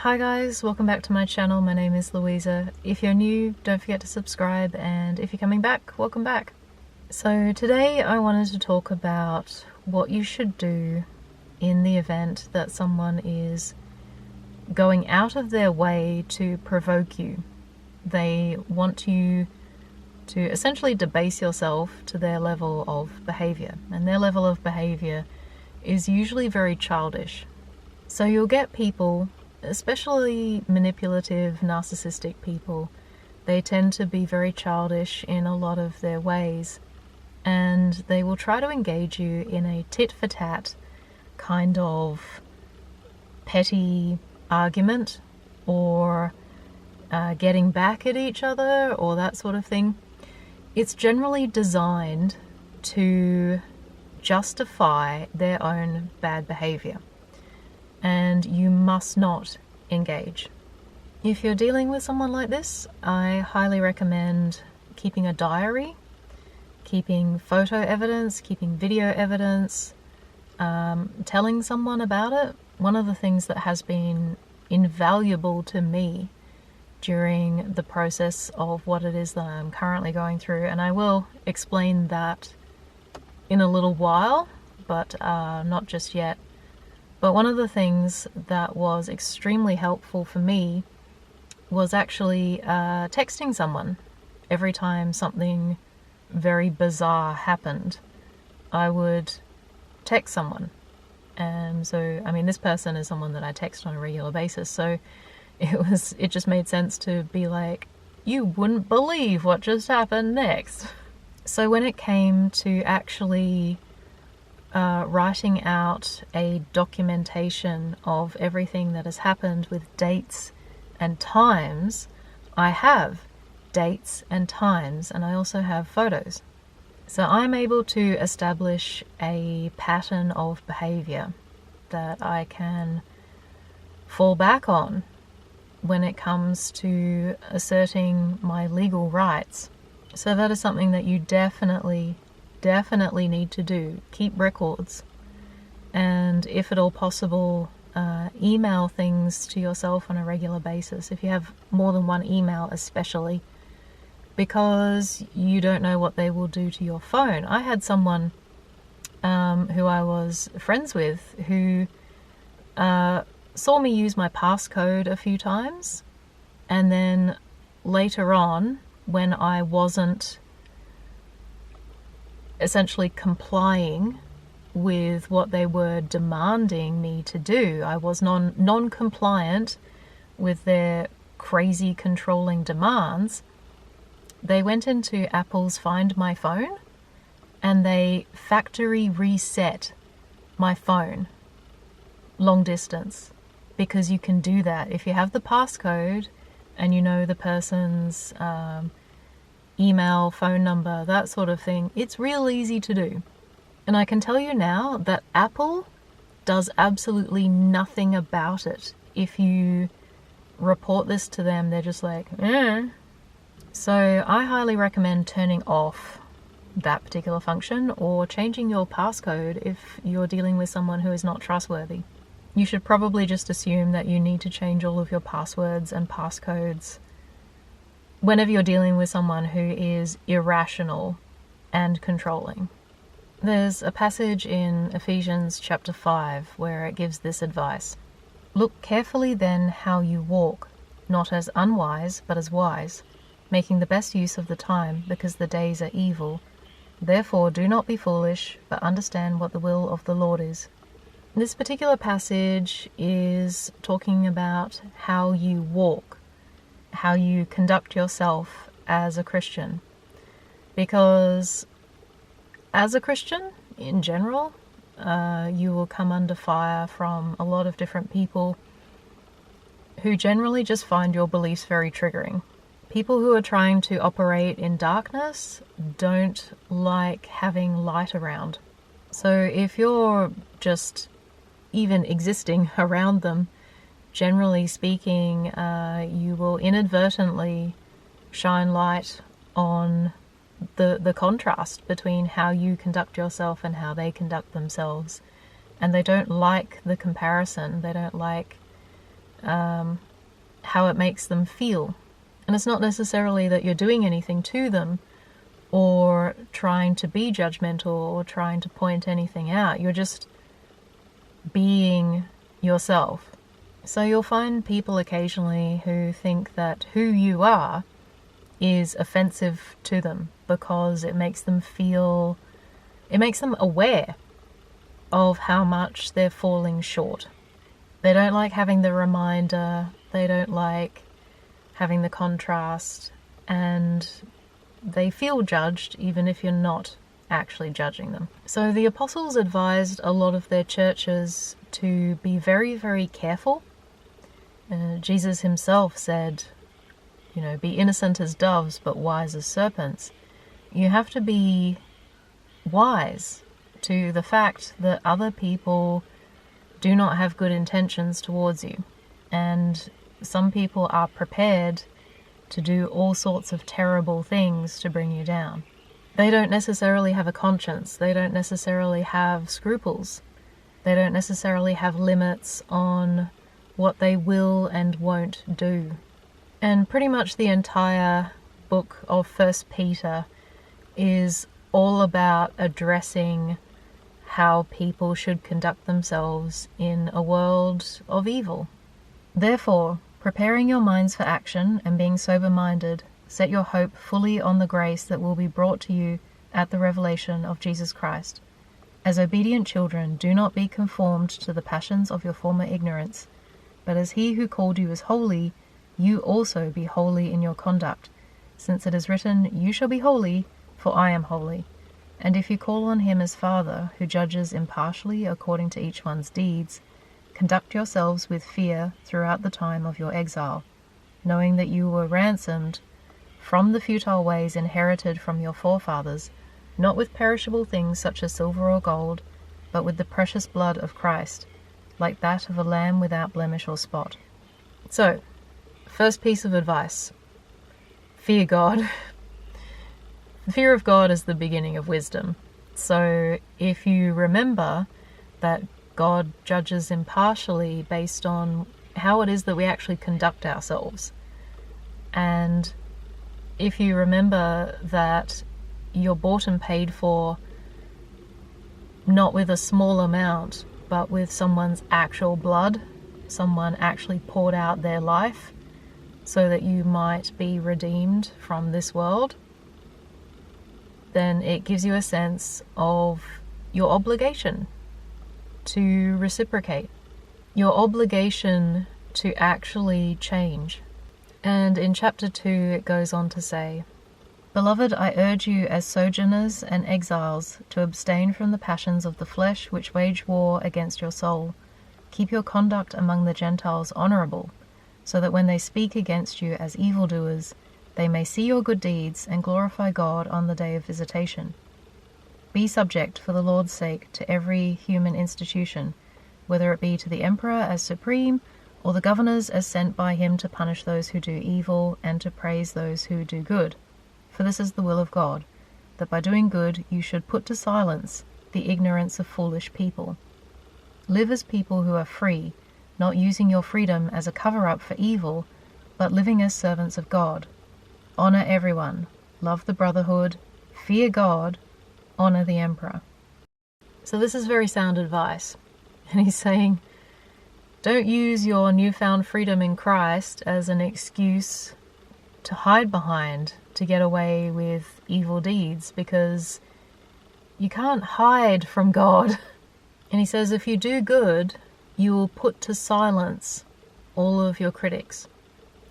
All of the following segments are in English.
Hi guys, welcome back to my channel. My name is Louisa. If you're new, don't forget to subscribe, and if you're coming back, welcome back. So today I wanted to talk about what you should do in the event that someone is going out of their way to provoke you. They want you to essentially debase yourself to their level of behavior, and their level of behavior is usually very childish. So you'll get people, especially manipulative, narcissistic people, they tend to be very childish in a lot of their ways, and they will try to engage you in a tit-for-tat kind of petty argument, or getting back at each other, or that sort of thing. It's generally designed to justify their own bad behavior, and you must not engage. If you're dealing with someone like this, I highly recommend keeping a diary, keeping photo evidence, keeping video evidence, telling someone about it. One of the things that has been invaluable to me during the process of what it is that I'm currently going through, and I will explain that in a little while, but not just yet. But one of the things that was extremely helpful for me was actually texting someone. Every time something very bizarre happened, I would text someone. And so, I mean, this person is someone that I text on a regular basis, so it just made sense to be like, you wouldn't believe what just happened next. So when it came to actually writing out a documentation of everything that has happened with dates and times, I have dates and times, and I also have photos. So I'm able to establish a pattern of behavior that I can fall back on when it comes to asserting my legal rights. So that is something that you definitely need to do. Keep records, and if at all possible, email things to yourself on a regular basis, if you have more than one email especially, because you don't know what they will do to your phone. I had someone who I was friends with who saw me use my passcode a few times, and then later on, when I wasn't essentially complying with what they were demanding me to do, I was non-compliant with their crazy controlling demands, they went into Apple's Find My Phone and they factory reset my phone long distance, because you can do that if you have the passcode and you know the person's email, phone number, that sort of thing. It's real easy to do. And I can tell you now that Apple does absolutely nothing about it. If you report this to them, they're just like, eh. So I highly recommend turning off that particular function, or changing your passcode if you're dealing with someone who is not trustworthy. You should probably just assume that you need to change all of your passwords and passcodes whenever you're dealing with someone who is irrational and controlling. There's a passage in Ephesians chapter 5 where it gives this advice. Look carefully then how you walk, not as unwise but as wise, making the best use of the time, because the days are evil. Therefore do not be foolish, but understand what the will of the Lord is. This particular passage is talking about how you walk, how you conduct yourself as a Christian. Because as a Christian, in general, you will come under fire from a lot of different people who generally just find your beliefs very triggering. People who are trying to operate in darkness don't like having light around. So if you're just even existing around them, generally speaking, you will inadvertently shine light on the contrast between how you conduct yourself and how they conduct themselves. And they don't like the comparison. They don't like how it makes them feel. And it's not necessarily that you're doing anything to them or trying to be judgmental or trying to point anything out. You're just being yourself. So you'll find people occasionally who think that who you are is offensive to them because it makes them aware of how much they're falling short. They don't like having the reminder, they don't like having the contrast, and they feel judged even if you're not actually judging them. So the apostles advised a lot of their churches to be very, very careful. Jesus himself said, be innocent as doves but wise as serpents. You have to be wise to the fact that other people do not have good intentions towards you. And some people are prepared to do all sorts of terrible things to bring you down. They don't necessarily have a conscience. They don't necessarily have scruples. They don't necessarily have limits on what they will and won't do. And pretty much the entire book of 1 Peter is all about addressing how people should conduct themselves in a world of evil. Therefore, preparing your minds for action and being sober-minded, set your hope fully on the grace that will be brought to you at the revelation of Jesus Christ. As obedient children, do not be conformed to the passions of your former ignorance, but as he who called you is holy, you also be holy in your conduct, since it is written, "You shall be holy, for I am holy." And if you call on him as Father, who judges impartially according to each one's deeds, conduct yourselves with fear throughout the time of your exile, knowing that you were ransomed from the futile ways inherited from your forefathers, not with perishable things such as silver or gold, but with the precious blood of Christ, like that of a lamb without blemish or spot. So, first piece of advice: fear God. The fear of God is the beginning of wisdom. So if you remember that God judges impartially based on how it is that we actually conduct ourselves, and if you remember that you're bought and paid for not with a small amount, but with someone's actual blood, someone actually poured out their life so that you might be redeemed from this world, then it gives you a sense of your obligation to reciprocate, your obligation to actually change. And in chapter 2 it goes on to say, "Beloved, I urge you as sojourners and exiles to abstain from the passions of the flesh which wage war against your soul. Keep your conduct among the Gentiles honorable, so that when they speak against you as evildoers, they may see your good deeds and glorify God on the day of visitation. Be subject for the Lord's sake to every human institution, whether it be to the emperor as supreme, or the governors as sent by him to punish those who do evil and to praise those who do good. For this is the will of God, that by doing good you should put to silence the ignorance of foolish people. Live as people who are free, not using your freedom as a cover-up for evil, but living as servants of God. Honor everyone, love the brotherhood, fear God, honor the emperor." So this is very sound advice. And he's saying, don't use your newfound freedom in Christ as an excuse to hide behind, to get away with evil deeds, because you can't hide from God. And he says, if you do good, you will put to silence all of your critics.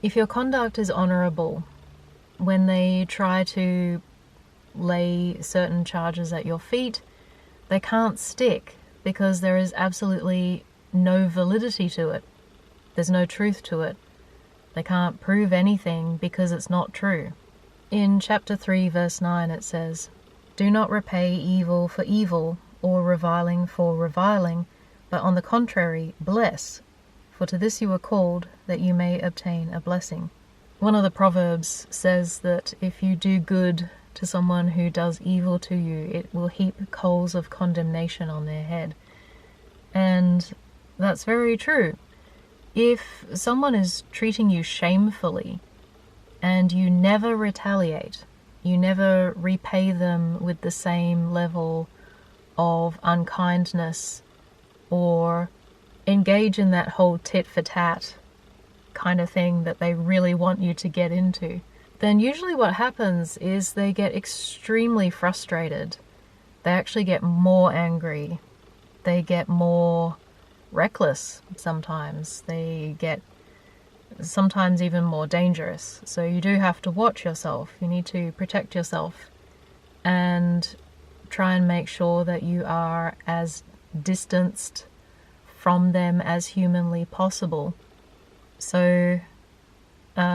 If your conduct is honorable, when they try to lay certain charges at your feet, they can't stick because there is absolutely no validity to it. There's no truth to it. They can't prove anything because it's not true. In chapter 3, verse 9, it says, "Do not repay evil for evil or reviling for reviling, but on the contrary, bless, for to this you are called, that you may obtain a blessing." One of the Proverbs says that if you do good to someone who does evil to you, it will heap coals of condemnation on their head. And that's very true. If someone is treating you shamefully and you never retaliate, you never repay them with the same level of unkindness or engage in that whole tit for tat kind of thing that they really want you to get into, then usually what happens is they get extremely frustrated. They actually get more angry. They get more reckless sometimes. They get sometimes even more dangerous. So you do have to watch yourself. You need to protect yourself and try and make sure that you are as distanced from them as humanly possible. So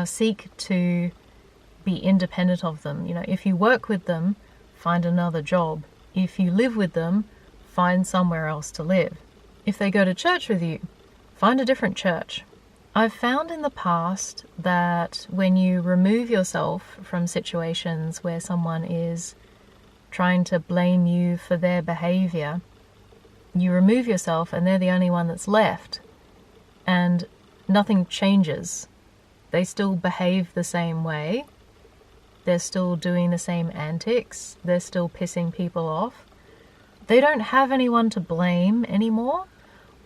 seek to be independent of them. You know, if you work with them, find another job. If you live with them, find somewhere else to live. If they go to church with you, find a different church. I've found in the past that when you remove yourself from situations where someone is trying to blame you for their behavior, you remove yourself and they're the only one that's left, and nothing changes. They still behave the same way. They're still doing the same antics. They're still pissing people off. They don't have anyone to blame anymore.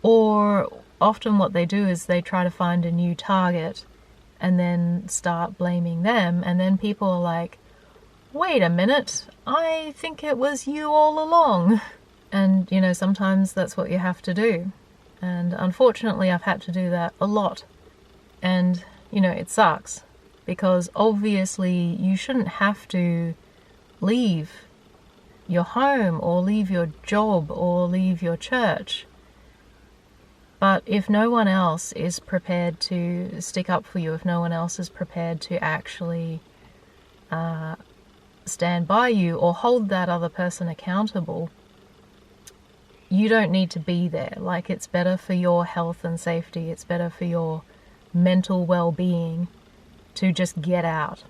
Or often what they do is they try to find a new target and then start blaming them. And then people are like, wait a minute, I think it was you all along. And, you know, sometimes that's what you have to do. And unfortunately, I've had to do that a lot. And, you know, it sucks. Because obviously you shouldn't have to leave your home or leave your job or leave your church. But if no one else is prepared to stick up for you, if no one else is prepared to actually stand by you or hold that other person accountable, you don't need to be there. Like, it's better for your health and safety, it's better for your mental well-being to just get out.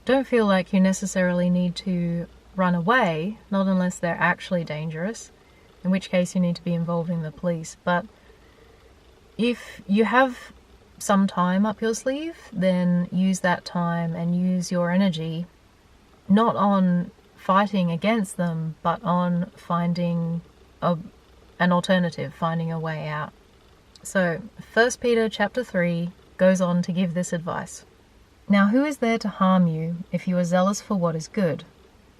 Don't feel like you necessarily need to run away, not unless they're actually dangerous, in which case you need to be involving the police. But if you have some time up your sleeve, then use that time and use your energy not on fighting against them, but on finding an alternative, finding a way out. So 1 Peter chapter 3 goes on to give this advice. Now who is there to harm you if you are zealous for what is good?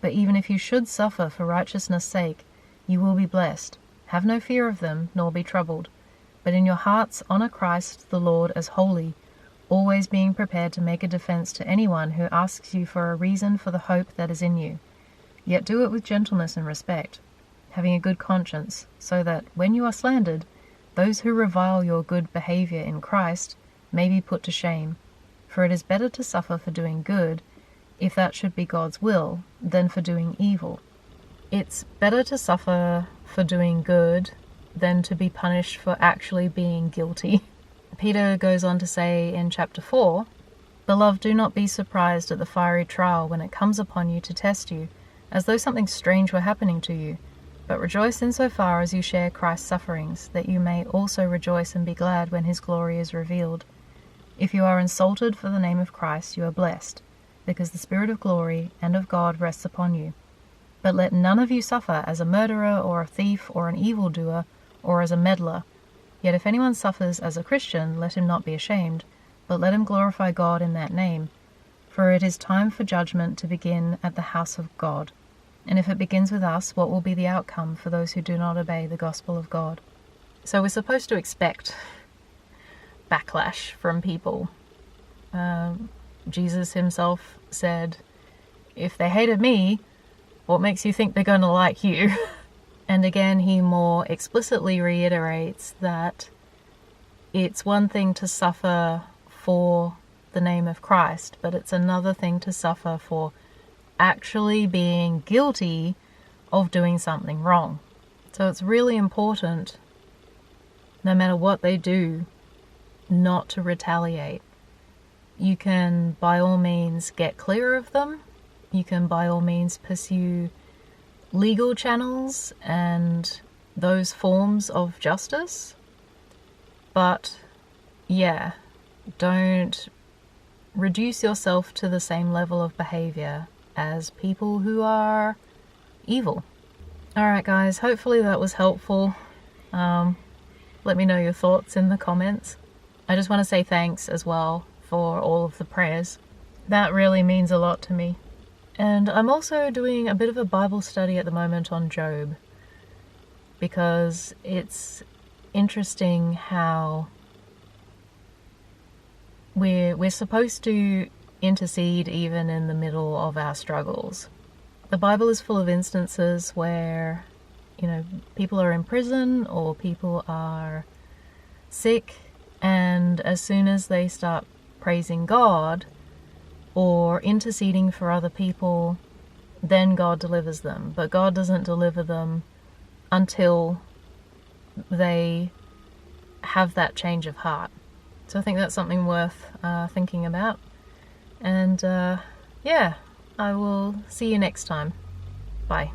But even if you should suffer for righteousness' sake, you will be blessed. Have no fear of them, nor be troubled. But in your hearts honor Christ the Lord as holy, always being prepared to make a defense to anyone who asks you for a reason for the hope that is in you. Yet do it with gentleness and respect, having a good conscience, so that, when you are slandered, those who revile your good behavior in Christ may be put to shame. For it is better to suffer for doing good, if that should be God's will, than for doing evil. It's better to suffer for doing good than to be punished for actually being guilty. Peter goes on to say in chapter 4, Beloved, do not be surprised at the fiery trial when it comes upon you to test you, as though something strange were happening to you. But rejoice insofar as you share Christ's sufferings, that you may also rejoice and be glad when his glory is revealed. If you are insulted for the name of Christ, you are blessed, because the Spirit of glory and of God rests upon you. But let none of you suffer as a murderer or a thief or an evildoer or as a meddler. Yet if anyone suffers as a Christian, let him not be ashamed, but let him glorify God in that name. For it is time for judgment to begin at the house of God. And if it begins with us, what will be the outcome for those who do not obey the gospel of God? So we're supposed to expect backlash from people. Jesus himself said, if they hated me, what makes you think they're going to like you? And again, he more explicitly reiterates that it's one thing to suffer for the name of Christ, but it's another thing to suffer for actually being guilty of doing something wrong. So it's really important, no matter what they do, not to retaliate. You can by all means get clear of them. You can by all means pursue legal channels and those forms of justice. But yeah, don't reduce yourself to the same level of behavior as people who are evil. Alright guys, hopefully that was helpful. Let me know your thoughts in the comments. I just want to say thanks as well for all of the prayers. That really means a lot to me. And I'm also doing a bit of a Bible study at the moment on Job, because it's interesting how we're supposed to intercede even in the middle of our struggles. The Bible is full of instances where, you know, people are in prison or people are sick, and as soon as they start praising God or interceding for other people, then God delivers them. But God doesn't deliver them until they have that change of heart. So I think that's something worth thinking about. And yeah, I will see you next time. Bye.